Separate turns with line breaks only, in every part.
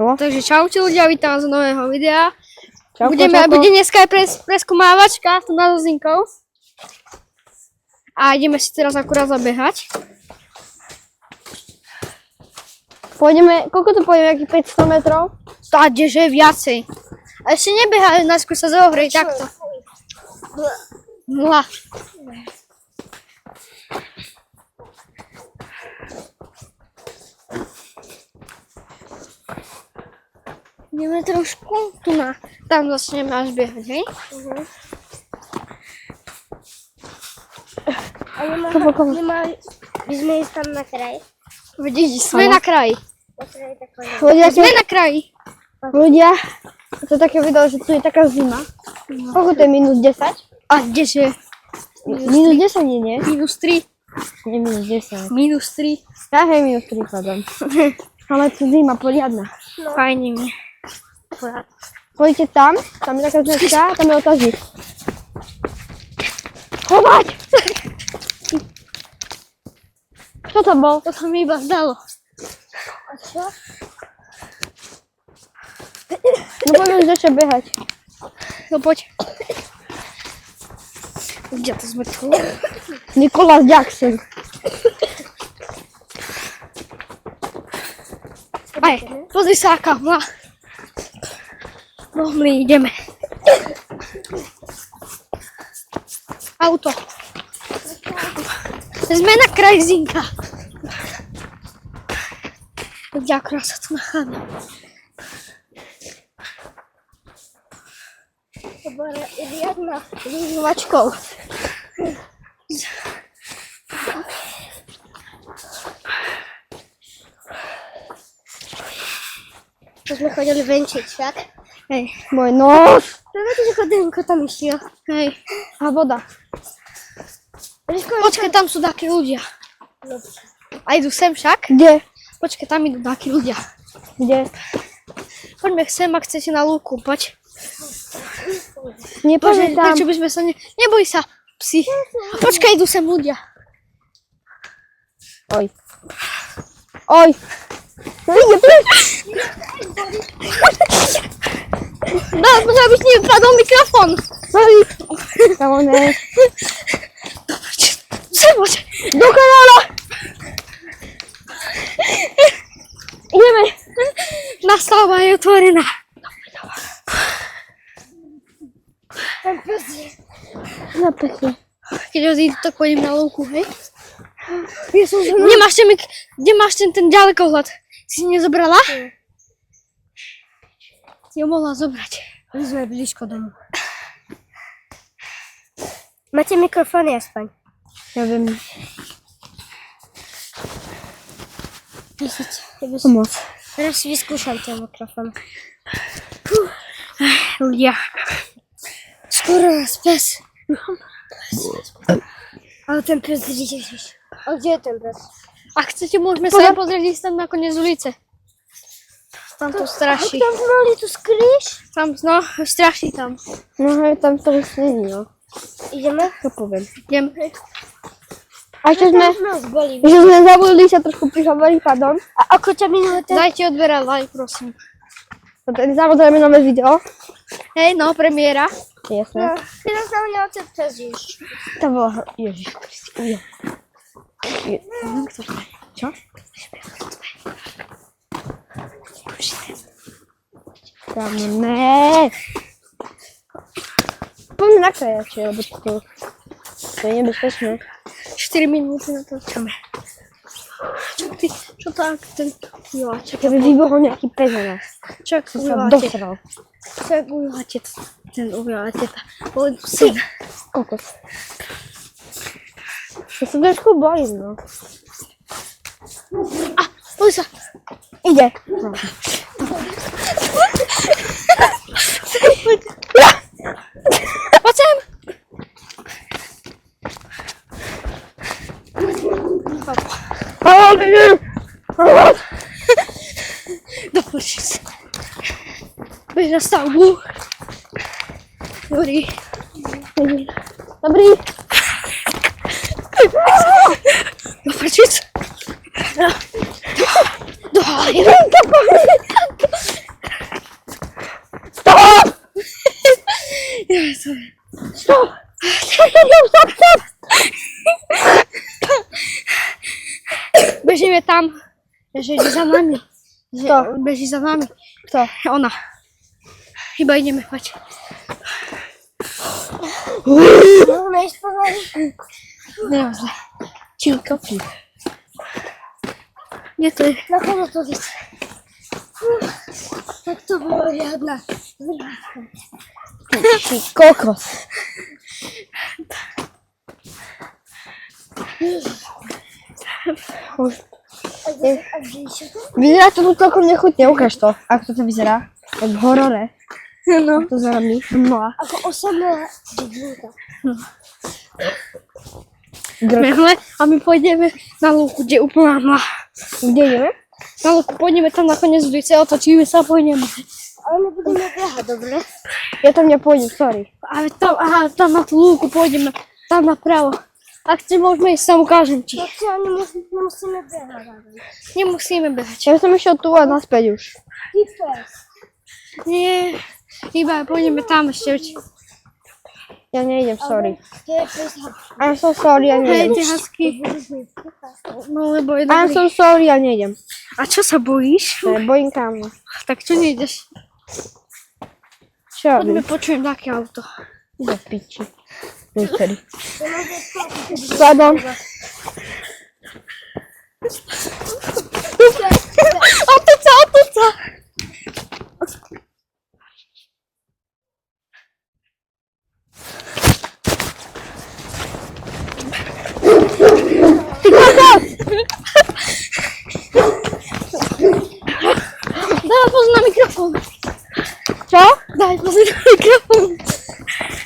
No.
Takže čaute ľudia, vítam vás z nového videa.
Čauko,
Bude dneska aj preskúmávačka tu na Lozinkou. A ideme si teraz akurát zabehať.
Pôjdeme, koľko to pôjdeme, akých 500 metrov?
Tádeže viacej. A ešte nebehaj, najskôr sa zohrej takto. Mla. Ideme trošku tu na, tam začneme až behať, hej?
My sme ísť tam na kraj.
Vidíš, sme na kraji.
Ľudia,
Sme na kraji.
ľudia, to také video, že tu je taká zima. Koľko to je, minus 10?
A kdeže?
Minus 10 nie?
Minus 3.
Nie, minus 10.
Minus 3.
Ja hej, minus 3 kladom. Ale tu zima poriadna.
Fajne mi.
Pôjdete tam je taká značka, tam je otáznik. Chovať! Kto to bol?
To sa mi iba zdalo.
A čo?
No poďme už začať behať.
No poď. Kde to sme tu?
Nicholas Jackson.
Aj, pozri sa, aká mla. No my ideme. Auto. Sme na kraji Zinka. Kde akorát sa tu nachádza.
To bola riadna.
Lyžovačkou.
To sme chodili venčiť, však?
Hej.
Môj nos.
Prečo, že chodinko tam išiel?
Hej.
A voda.
Počkaj, tam sú takí ľudia. A idú sem však?
Kde?
Počkaj, tam idú takí ľudia.
Kde?
Poďme sem, ak chcete na lúku, poď.
Nepoďme tam.
Prečo by sme sa Neboj sa, psi. Počkaj, idú sem ľudia.
Oj. Oj. No ide, preč.
No, pozor, aby si nevypadol mikrofón.
Oj. Tam on je.
Poď.
Do kanála. Ideme.
Nastavba je otvorená.
Na pekne.
Keď odídu, tak pôjdem na lúku, hej? Kde máš ten ďalekohľad? Si nezobrala? Si ho mohla zobrať. My sme blízko domu.
Máte mikrofóny aspoň?
Ja viem.
Pomoc. Teraz si vyskúšam ten mikrofón.
Ľudia.
Skoro nás pes. Ale ten pes, ježiš. A kde je ten pes?
Ak chcete, môžeme sa aj pozrieť ísť tam na koniec ulice. Tam to straší.
Tam mali tu skrýš?
Tam, no, straší tam.
No hej, tam to už není, no.
Ideme?
To poviem.
Idem.
A ešte sme,
Zbolí.
že sme zabudli sa trošku prihovoriť, pardon.
A ako ťa minulé ten...
Dajte odberať, prosím.
To je samozrejme nové video.
Hej, no, premiéra.
Jasné.
Teraz na mňa ten pes ježiš.
To bolo, Ježiš Kristi, Čo? Tam ne. Poďme na krajače, lebo to je nebezpečné.
4 minúty na to čame. Čo tak, ten ujovaček?
Keby vybohol nejaký pes na nás.
Čak,
To sa
ujovaček.
dosral.
Čak, ujovaček. Ten ujovaček. Poď syn.
Kokos. To sa trošku bojím, no.
A, poď sa.
Ide.
Poď sem. Dopočí sa. Bež na stavbu. Dobrý.
Dobrý.
Dopočí sa. Do haly.
Stop! Stop!
Będziemy tam, jeżeli za nami.
Kto?
Będzie za nami.
Kto?
Ona. Chyba idziemy, chodź.
Ona jest powoli.
Dobrze. Cicho. Nie ty.
Na kogo to widzę? Tak to było jedna.
Kokos.
A widzieliście to?
Wizera to tu tylko mnie chutnie, ukaż to. A kto to wizera? Jak horrorę. No. To za nami. No.
Ako osamna dziewczynka.
A my pojedziemy na luku, gdzie uplama.
Gdzie idziemy?
Na luku pojedziemy tam na koniec ulicy, otoczymy sobie, płyniemy.
Ale my będziemy jechać, dobre?
Ja tam nie pojedę, sorry.
Ale tam, aha, tam na luku pojedziemy, tam na prawo. A chcesz możemy iść, sam ukażę ci.
No co, nie musimy jechać razem.
Nie musimy bychać.
Ja jestem się tu, a nas już.
Ty first.
Nie, chyba pojedziemy tam jeszcze.
Ja nie idę, sorry.
To jest hot.
I'm so sorry, ja nie
Hej,
idę.
ty haski. No, bo
I'm so sorry, ja nie idę.
A co się boisz?
Boinkami.
Tak, czy nie idziesz?
Siadaj.
Chodźmy poczułem takie auto.
Idę pić. No serio. Składam.
O to co? Dawaj poza na mikrofon.
Co?
Daj poza na mikrofon.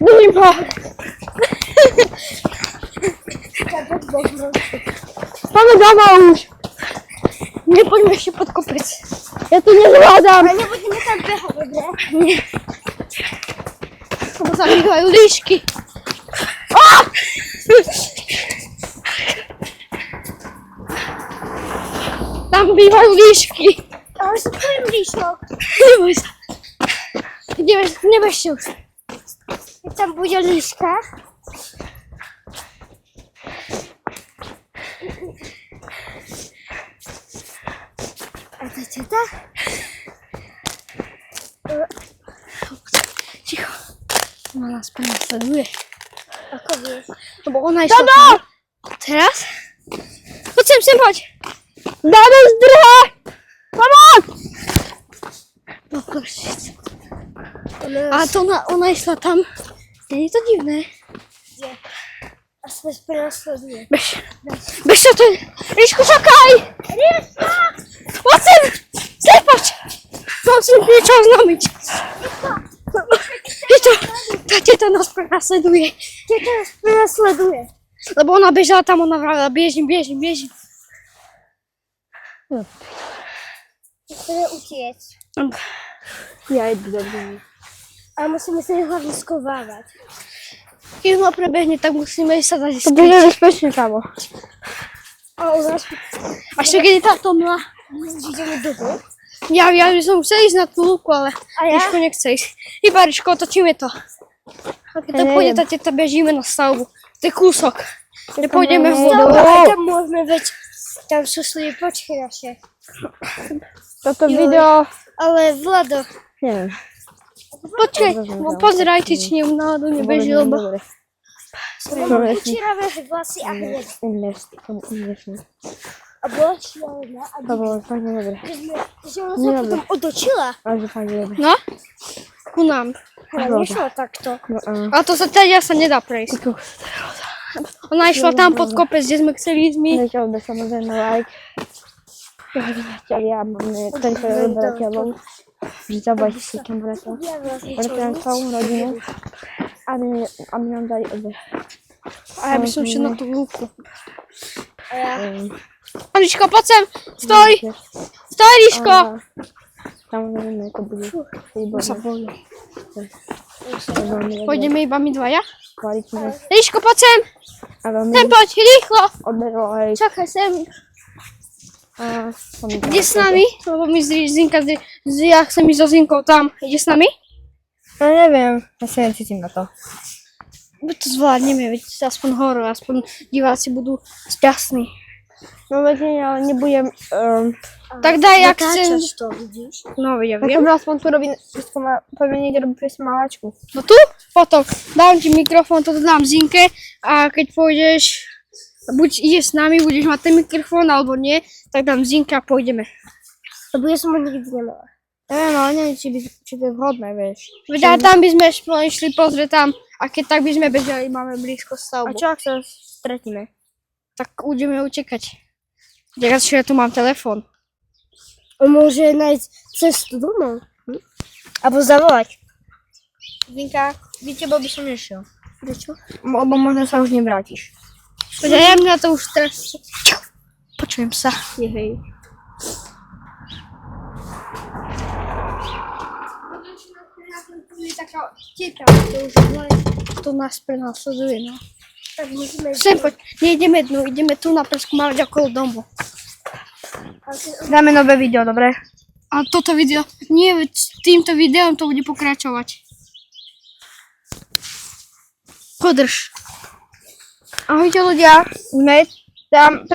Duży po. Mamy doma już.
Nie podnieś się pod kopyt.
Ja tu nie zładam.
Ale nie będziemy tam jechać, dobre?
Nie. Bo zamykają liszki. Tam biwają liszki.
Ale się twoim liśno.
Nie bój się. Nie weź się już.
I tam będzie liśka. A to co to?
Cicho. Ona nas pewnie sleduje.
A kogo?
No bo ona jest tam. Teraz? Chodź sem, chodź.
Damy zdrowie. Pomoc!
No proszę. A to ona jest tam. Nie, to dziwne.
A sobie sprawę schoduje.
Weź to ten. Ryszku, czekaj! Watson! Zlepać! Watson, nie trzeba znamić. I to nas prasleduje.
Ty teraz sprawę sleduje.
No bo ona bieżała tam, ona wrała, bieźni.
Chcę uciec.
Ja idę do domu.
A musimy sobie warunkować.
I no biegnie, tak musimy sadać
To będzie bezpiecznie kało.
A u nas
A jeszcze kiedy tato ma.
idziemy do domu.
Ja już chcę iść na tłuku, ale
A ja?
Ryszko nie chce iść. I Baryszko, otoczymy to. A kiedy
nie
pójdzie,
wiem.
to bierzemy na stołu. Ty kusok. Ty pójdziemy w
nie
dół.
wiem.
A tam można być. Tam szosuje poczka się.
To wideo...
Ale Vlado.
Nie wiem.
Poczekaj, bo pozrajcie, czy nie na dół nie będzie lobo.
Ucieramy włosy, a nie. A było ślone, a
To było fajnie dobre.
się ona potem otoczyła.
Bardzo fajnie dobre.
No? Ku nam.
Ale nie szło tak to.
No,
A to za te jasa nie da przejść. Ona szła tam pod kopec, gdzie my chcieliśmy.
leciał do samochodu like. Ja mam ten leciał. Widziałaś się kamerę. Wracałem całą rodzinę. A mi ją dali oby.
A ja byśmy się na to łuku. Liszko, pocem! Stoj! Stoj, Liszko!
Tam nie wiem, jak będzie.
Pójdziemy i bami dwa, ja?
Walić mnie.
Liszko, pocem!
Ale my
Tempo, licho!
odbyło, ej.
Czekaj, sem. Idziesz z nami? No bo mi Zinka, ja chcę mi z Zinką tam. Idziesz z nami?
No neviem, ja sa necítim na to.
My to zvládneme, veď aspoň horor, aspoň diváci budú šťastní.
No veď nie, ale nebudem...
Tak daj, ak chcem.
Natáčaš to, vidíš?
No, ja
Tak
viem.
to aspoň tu robí, poďme niekde robiť presne maláčku.
No tu? Potom dám ti mikrofón, toto dám Zinke a keď pôjdeš, buď ideš s nami, budeš mať ten mikrofón, alebo nie, tak dám Zinke a pôjdeme.
Lebo ja som ho nikdy nemala.
Neviem, ale neviem, či to je vhodné, vieš.
Veď a tam by sme išli pozrieť tam, a keď tak by sme bežali, máme blízko
A
stavbu.
čo ak sa stretneme?
Tak budeme utekať. Ďakujem, že ja tu mám telefón.
On môže nájsť cestu domov. Alebo zavolať.
Zinka, by teba by som nešiel.
Prečo?
Lebo možno sa už nevrátiš.
Veď a ja mňa to už teraz... Počujem sa.
Hej.
Taká teka, to už to nás prenasleduje, no.
Tak musíme ísť.
Sem poď, nejdeme dnu, ideme tu na preskúmavať okolo domu.
Dáme nové video, dobre?
A toto video, nie, veď týmto videom to bude pokračovať. Podrž.
Ahojte ľudia, sme tam...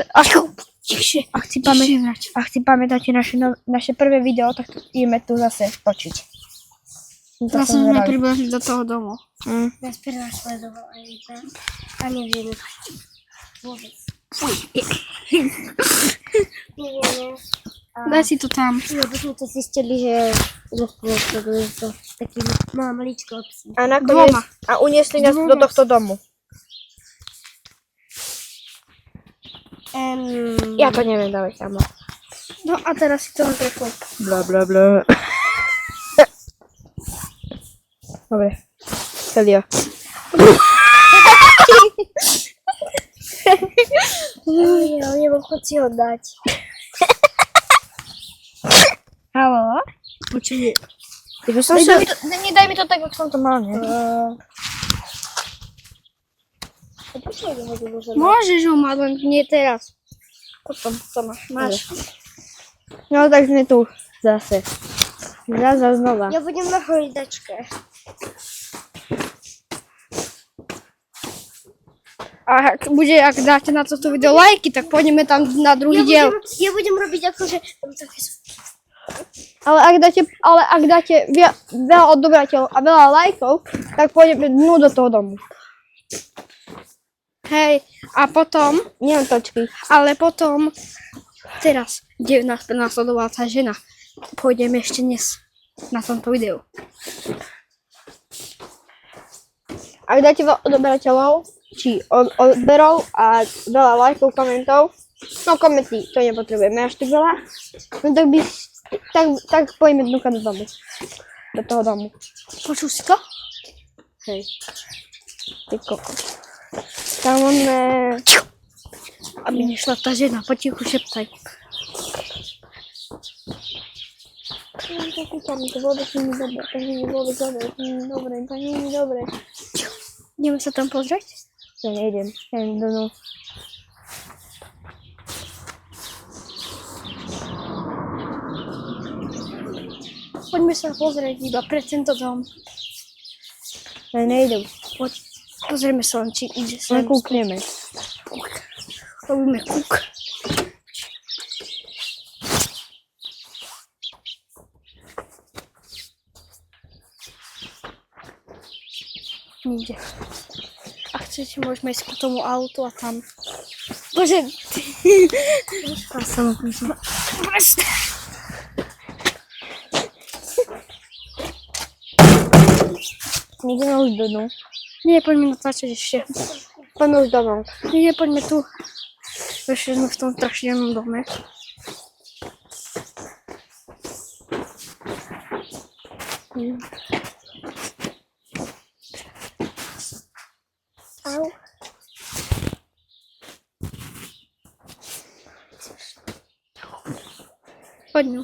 Tichšie,
Ak si pamätáte naše prvé video, tak ideme tu zase točiť. To
Ja
som
som sme
zvedavý.
približili do toho domu.
Nás prenasledoval aj tam. A nevieme. Vôbec. Nevieme.
Daj si to tam.
Lebo sme to zistili, že rozpôsobujú to takým maličko obcí.
A nakoniec... A uniesli nás do tohto domu. Ja to neviem dávať tam.
No a teraz si to natrefol.
Bla bla bla. Dobre. Celia.
Ja nemám chuť si ho dať.
Haló?
Počuj.
Nedaj mi to tak, ako som to mal, nie?
Prečo ho nehodím už?
Môžeš ho mať, len nie teraz. Potom to máš.
No tak sme tu zase. Zase znova.
Ja budem na hojdačke.
A ak dáte na toto video lajky, tak pôjdeme tam na druhý diel.
Ja budem robiť akože...
Ale ak dáte veľa odobrateľov a veľa lajkov, tak pôjdeme dnu do toho domu.
Hej, a potom,
Nie točky.
ale potom, teraz, kde nás prenasledovala tá žena, pôjdeme ešte dnes na tomto videu.
Ak dáte veľa odobrateľov, či odberov a veľa lajkov, komentov, no komenty, to nepotrebujeme až tak veľa, no tak pôjdeme dnuka do domu. Do toho domu.
Počul si to?
Hej. Ty kokos. Tam máme...
Aby nešla tá žena, potichu šeptaj.
To vôbec nie je dobré, to nie je vôbec dobré, to nie je dobré, to nie je dobré.
Ideme sa tam pozrieť?
Ja nejdem, ja idem do domu.
Poďme sa pozrieť iba pre tento dom.
Ja nejdem,
Poď, pozrieme sa len, či ide
len
sem.
kúkneme.
Robíme kúk. Nikde. A chcete, môžeme ísť k tomu autu a tam... Bože, ty...
Nejdeme už do domu.
Nie, poďme natáčať ešte.
Poďme už domov.
Nie, poďme tu. Ešte sme v tom strašnom dome.
Au.
Poď no.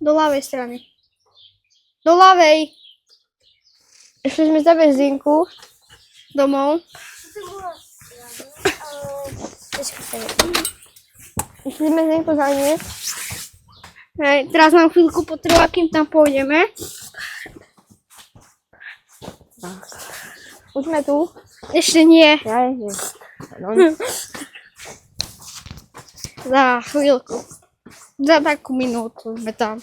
Do ľavej strany. Do ľavej.
Išli sme za benzínku.
Domov.
Išli sme za zaniesť.
Hej, teraz nám chvíľku potreba, kým tam pôjdeme.
Už sme tu.
Ešte nie,
Ja je. No,
za chvíľku. Za takú minútu sme tam.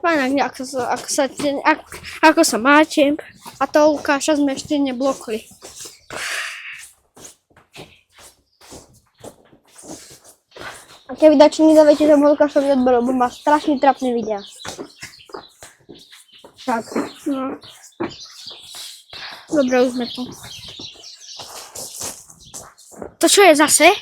Fajn, ako sa máte? A to Lukáša sme ešte neblokli.
a keď vydači nedávajú, že Lukášovi odberú, bo má strašne trapné videa. Tak.
No. Dobre, už sme tu. To čo je zase?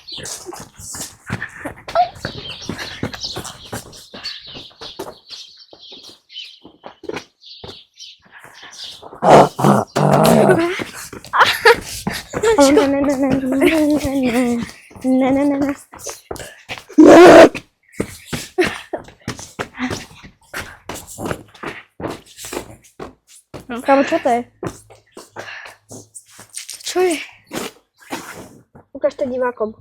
Kámo, čo to je?
Čo je?
Ukáž to divákom.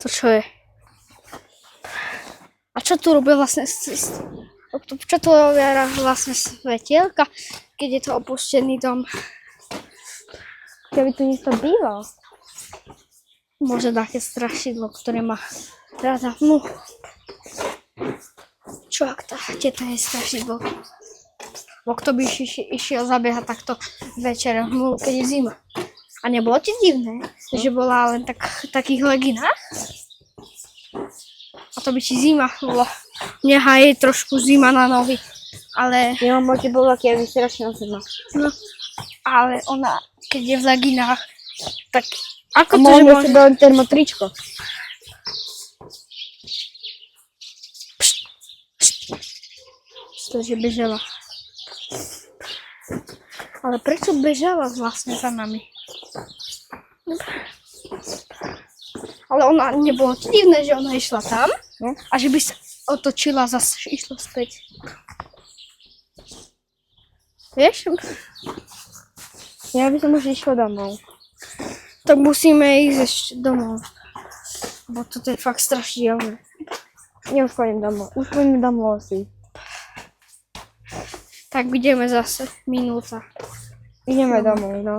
To čo je? A čo tu robia vlastne čo tu robia vlastne svetielka, keď je to opustený dom?
Keby tu niekto býval.
Môže také strašidlo, ktoré má rada. No. Čo ak tá teta je strašidlo? Bo kto by išiel zabiehať takto večer, keď je zima? A nebolo ti divné, že bola len takých leginách? A to by ti zima bolo. Nechá jej trošku zima na nohy. Ale,
Ja mám ti bolo, keď je strašne zima.
no, ale ona, keď je v leginách, tak ako
A
to, že
mohol
môže...
si dať termotričko.
To, že bežala. Ale prečo bežala vlastne za nami? Ale ona, nebolo to divné, že ona išla tam
No.
a že by sa otočila a zase išla späť. Vieš?
Ja by som už išla domov.
Tak musíme ísť ešte domov. Bo toto je fakt strašidelné.
Ja už pôjdem domov. Už pôjdem domov asi.
Tak ideme zase. Minúta.
Ideme domov, no.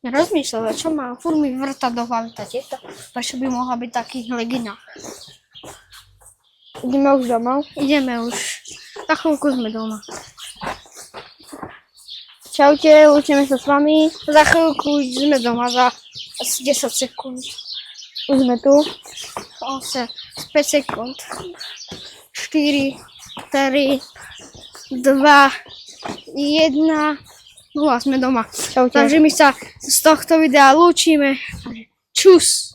Rozmýšľala, čo má furt mi vrta do hlavy tá teta. Prečo by mohla byť v takých leginách?
Ideme už domov.
Ideme už. Za chvíľku sme doma.
Čaute, učíme sa s vami.
Za chvíľku sme doma za asi 10 sekúnd.
Už sme tu.
8, 5 sekúnd. 4, 3, 2, 1. No a sme doma.
Čaute.
Takže my sa z tohto videa lúčime. Čus.